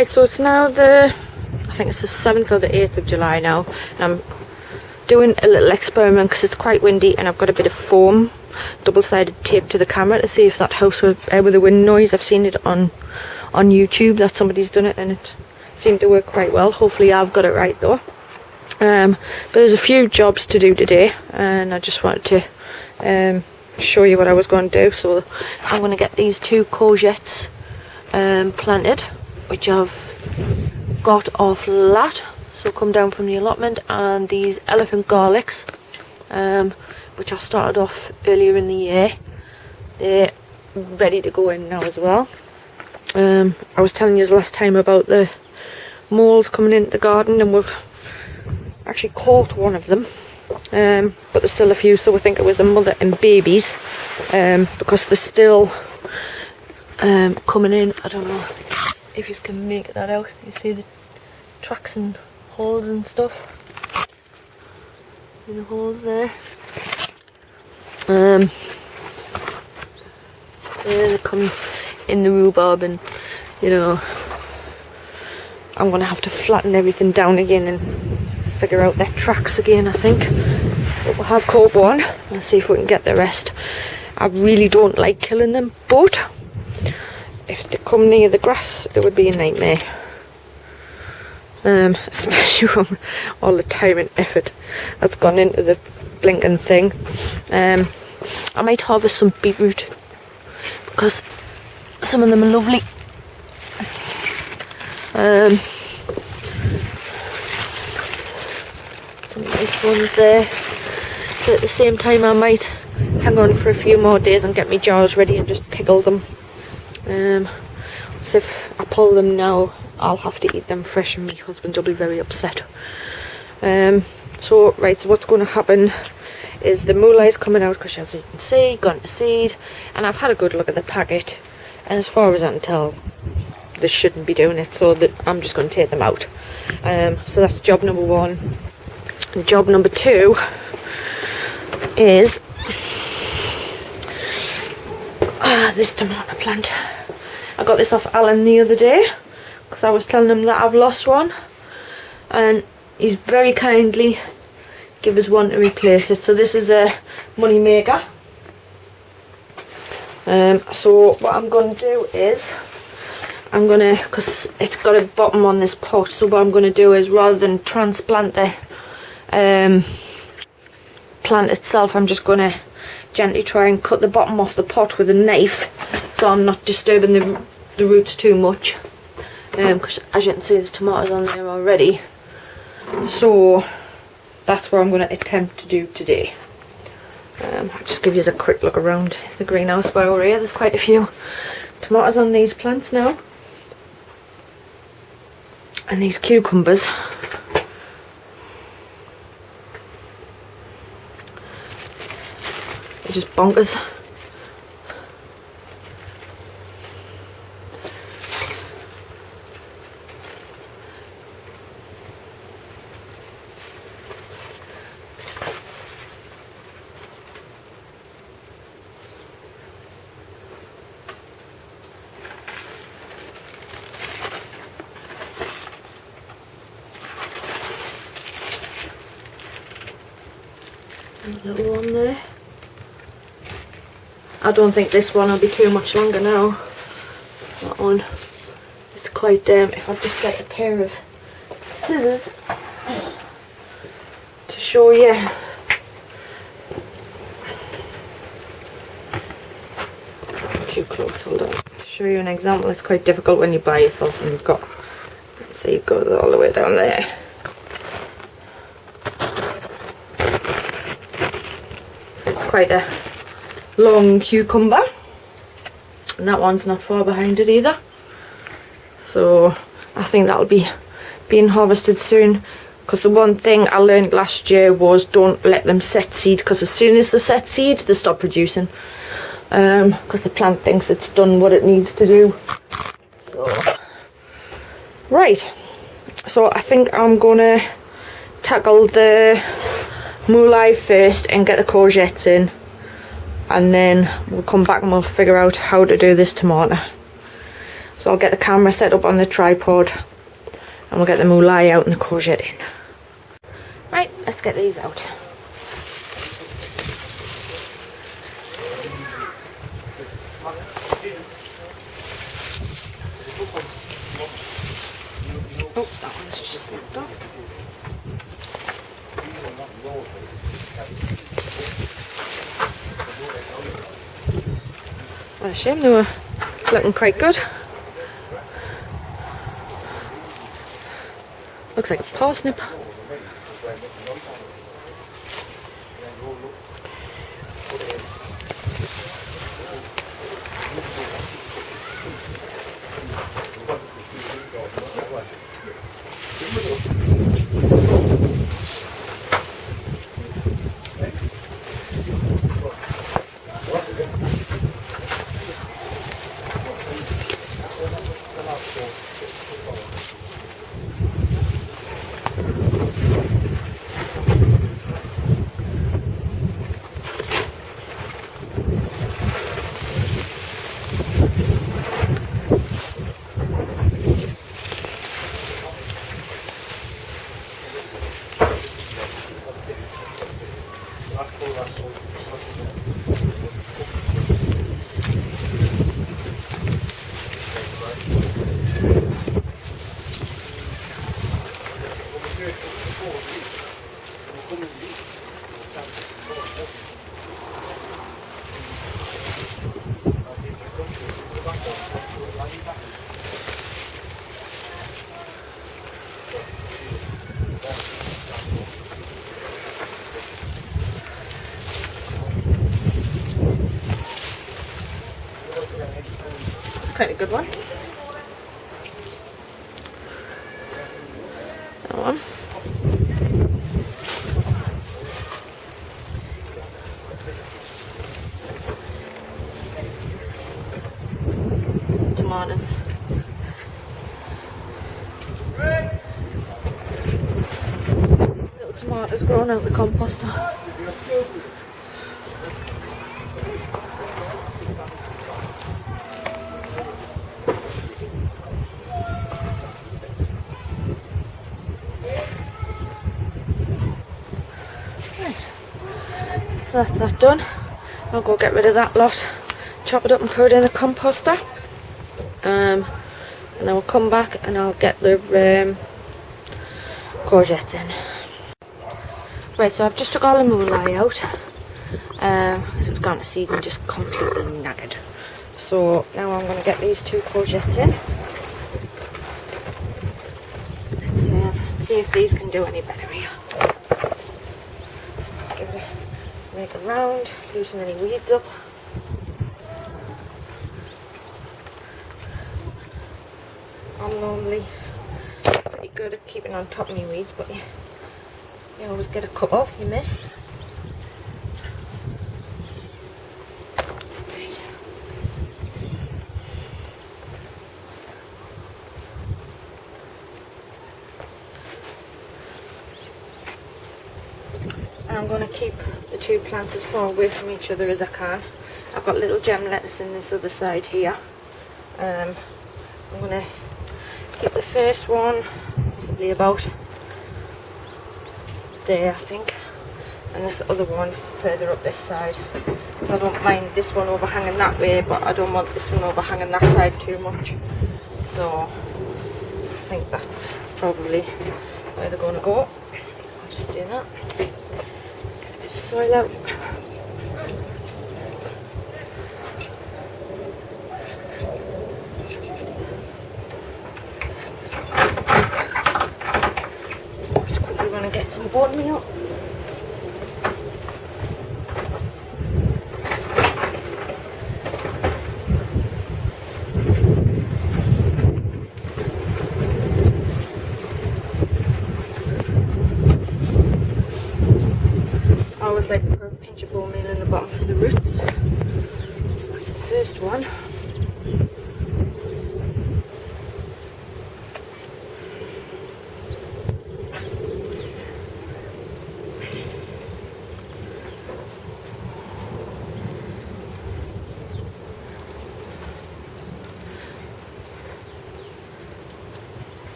Right, so it's now I think it's the 7th or the 8th of July now, and I'm doing a little experiment because it's quite windy, and I've got a bit of foam, double-sided tape to the camera to see if that helps with the wind noise. I've seen it on YouTube that somebody's done it, and it seemed to work quite well. Hopefully I've got it right though. But there's a few jobs to do today, and I just wanted to show you what I was going to do. So I'm going to get these 2 courgettes planted, which I've got off lat, so come down from the allotment, and these elephant garlics, which I started off earlier in the year. They're ready to go in now as well. I was telling you last time about the moles coming into the garden, and we've actually caught one of them, but there's still a few, so we think it was a mother and babies, because they're still coming in. I don't know if you can make that out. You see the tracks and holes and stuff in the holes there. They come in the rhubarb, and you know, I'm going to have to flatten everything down again and figure out their tracks again, I think. But we'll have caught one. Let's see if we can get the rest. I really don't like killing them, but if they come near the grass, it would be a nightmare. Especially from all the time and effort that's gone into the blinking thing. I might harvest some beetroot, because some of them are lovely. Some nice ones there, but at the same time I might hang on for a few more days and get my jars ready and just pickle them. So if I pull them now, I'll have to eat them fresh, and my husband will be very upset. So what's going to happen is the Mooli is coming out, because as you can see, gone to seed, and I've had a good look at the packet, and as far as I can tell, they shouldn't be doing it, so that I'm just going to take them out. So that's job number 1. And job number 2 is this tomato plant. I got this off Alan the other day, because I was telling him that I've lost one, and he's very kindly give us one to replace it. So this is a money maker. So what I'm going to do is, because it's got a bottom on this pot, so what I'm going to do is, rather than transplant the plant itself, I'm just going to gently try and cut the bottom off the pot with a knife, so I'm not disturbing the roots too much, because as you can see, there's tomatoes on there already. So that's what I'm going to attempt to do today. I'll just give you a quick look around the greenhouse while we're here. There's quite a few tomatoes on these plants now, and these cucumbers. They're just bonkers. A little one there. I don't think this one will be too much longer now. That one, it's quite if I just get a pair of scissors to show you. Too close, hold on. To show you an example, it's quite difficult when you buy yourself and you've got, see, it goes all the way down there. Quite a long cucumber, and that one's not far behind it either, so I think that'll be being harvested soon. Because the one thing I learned last year was, don't let them set seed, because as soon as they set seed, they stop producing, because the plant thinks it's done what it needs to do. So right, so I think I'm gonna tackle the Mooli first and get the courgettes in, and then we'll come back and we'll figure out how to do this tomato. So I'll get the camera set up on the tripod and we'll get the mooli out and the courgette in. Right, let's get these out. Oh, that one's just slipped off. What a shame, they were looking quite good. Looks like a parsnip. Quite a good one. That one. Tomatoes. Little tomatoes growing out the composter. So that's that done. I'll go get rid of that lot, chop it up and put it in the composter, and then we'll come back and I'll get the courgettes in. Right, so I've just took all the mooli out because it was gone to seed and just completely knackered. So now I'm going to get these 2 courgettes in. Let's see if these can do any better here. Make a round, loosen any weeds up. I'm normally pretty good at keeping on top of my weeds, but you always get a couple you miss. Right. And I'm going to keep the 2 plants as far away from each other as I can. I've got little gem lettuce in this other side here. I'm going to keep the first one possibly about there, I think, and this other one further up this side, because I don't mind this one overhanging that way, but I don't want this one overhanging that side too much. So I think that's probably where they're going to go. I'll just do that. Get a bit of soil out. Just quickly want to get some bone meal. I always like to put a pinch of bone meal in the bottom for the roots. So that's the first one.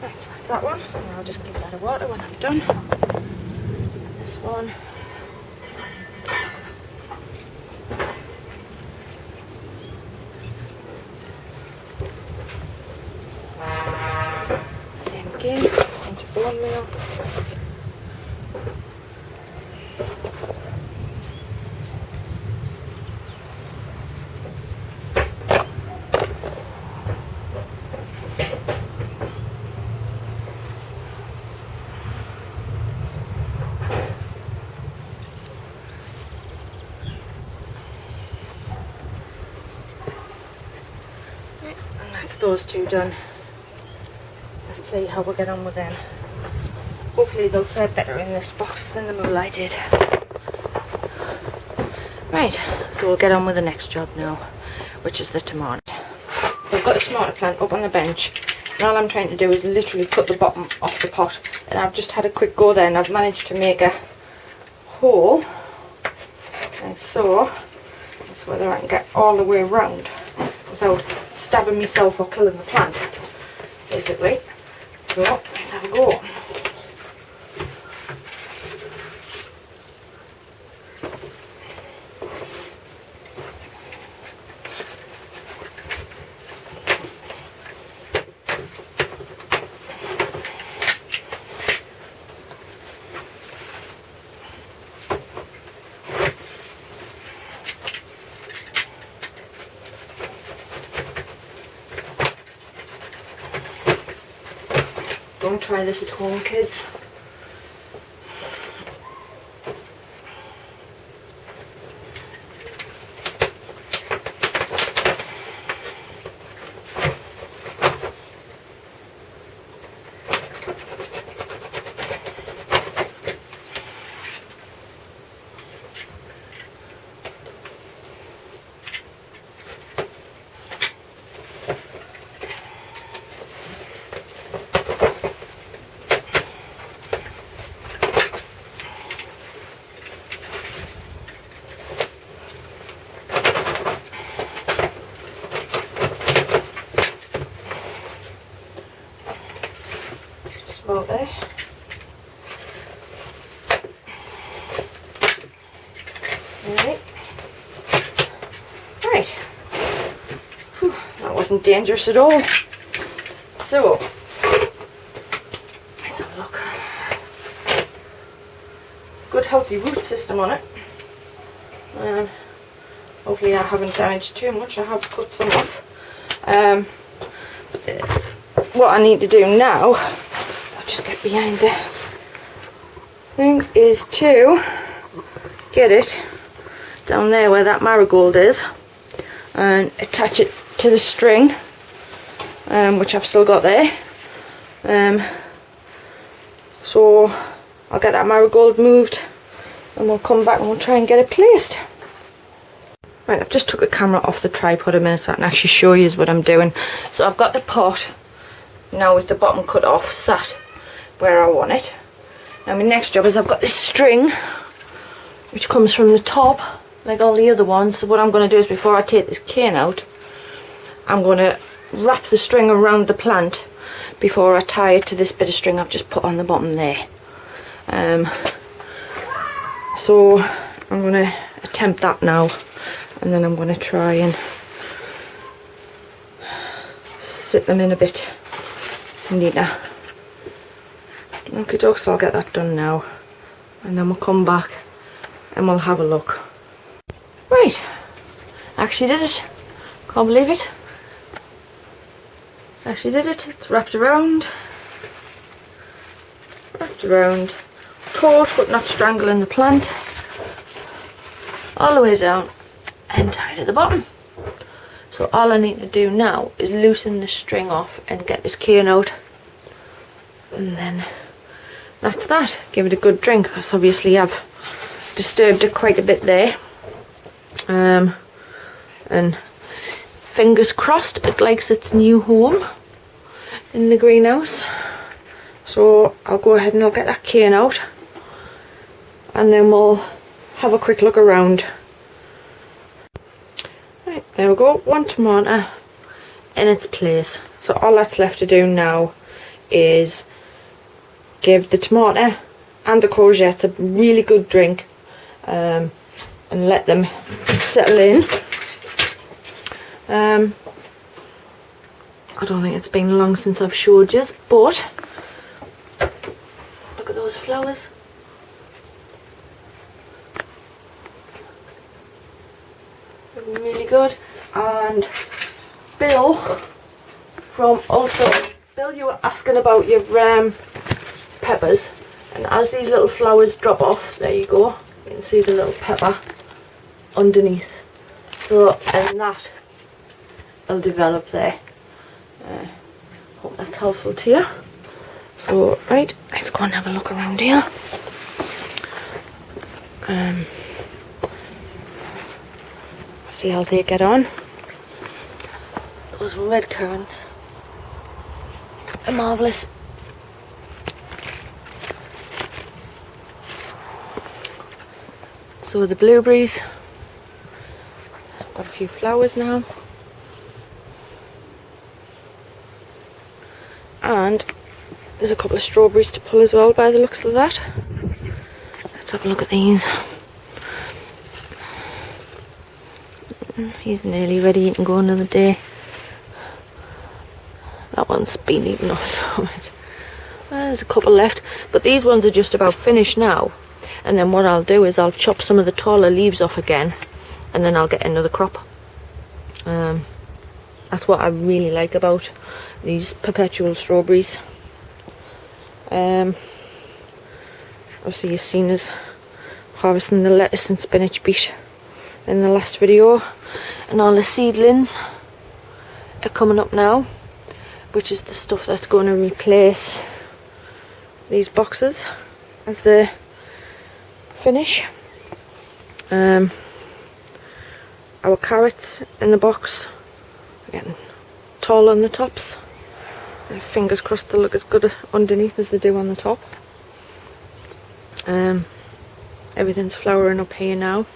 Right, so that's that one. And I'll just give that a water when I'm done. This one. Same again. Into bone meal. And that's those two done. Let's see how we get on with them. Hopefully they'll fare better in this box than the Mooli did. Right, so we'll get on with the next job now, which is the tomato. I've got the tomato plant up on the bench, and all I'm trying to do is literally cut the bottom off the pot. And I've just had a quick go there, and I've managed to make a hole, and so that's whether I can get all the way around without stabbing myself or killing the plant, basically. So let's have a go. Don't try this at home, kids. About there. Right. Whew, that wasn't dangerous at all. So let's have a look. Good healthy root system on it. Hopefully I haven't damaged too much. I have cut some off. But what I need to do now, just get behind the thing, is to get it down there where that marigold is and attach it to the string, which I've still got there. So I'll get that marigold moved and we'll come back and we'll try and get it placed. Right, I've just took the camera off the tripod a minute so I can actually show you what I'm doing. So I've got the pot now with the bottom cut off sat where I want it. Now my next job is I've got this string which comes from the top like all the other ones. So what I'm going to do is, before I take this cane out, I'm going to wrap the string around the plant before I tie it to this bit of string I've just put on the bottom there. So I'm going to attempt that now, and then I'm going to try and sit them in a bit neater. Okay, so I'll get that done now, and then we'll come back and we'll have a look. Right, actually did it. Can't believe it. Actually did it. It's wrapped around, taut but not strangling the plant, all the way down and tied at the bottom. So all I need to do now is loosen the string off and get this cane out, and then that's that. Give it a good drink, because obviously I've disturbed it quite a bit there. And fingers crossed it likes its new home in the greenhouse. So I'll go ahead and I'll get that cane out, and then we'll have a quick look around. Right, there we go, one tomato in its place. So all that's left to do now is give the tomato and the courgettes a really good drink, and let them settle in. I don't think it's been long since I've showed you, but look at those flowers. Looking really good. And Bill from Ulster, Bill, you were asking about your peppers, and as these little flowers drop off, there you go, you can see the little pepper underneath. So, and that will develop there. Hope that's helpful to you. So, right, let's go and have a look around here. See how they get on. Those red currants are marvellous. So the blueberries, I've got a few flowers now. And there's a couple of strawberries to pull as well by the looks of that. Let's have a look at these. He's nearly ready, he can go another day. That one's been eaten off so much. There's a couple left, but these ones are just about finished now. And then what I'll do is I'll chop some of the taller leaves off again, and then I'll get another crop. That's what I really like about these perpetual strawberries. Obviously you've seen us harvesting the lettuce and spinach beet in the last video, and all the seedlings are coming up now, which is the stuff that's going to replace these boxes as they finish. Our carrots in the box are getting tall on the tops. Fingers crossed they look as good underneath as they do on the top. Everything's flowering up here now.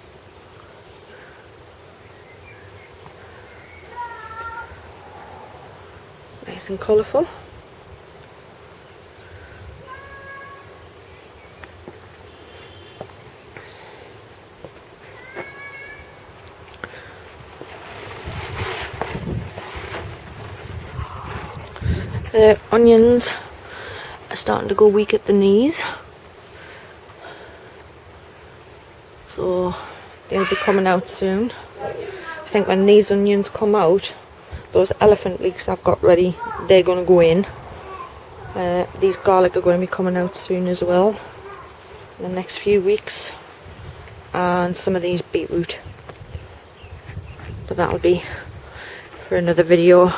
Nice and colourful. The onions are starting to go weak at the knees, so they'll be coming out soon. I think when these onions come out, those elephant leeks I've got ready, they're going to go in. These garlic are going to be coming out soon as well, in the next few weeks, and some of these beetroot, but that'll be for another video.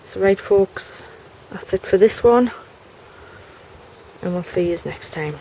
So right folks, that's it for this one, and we'll see you next time.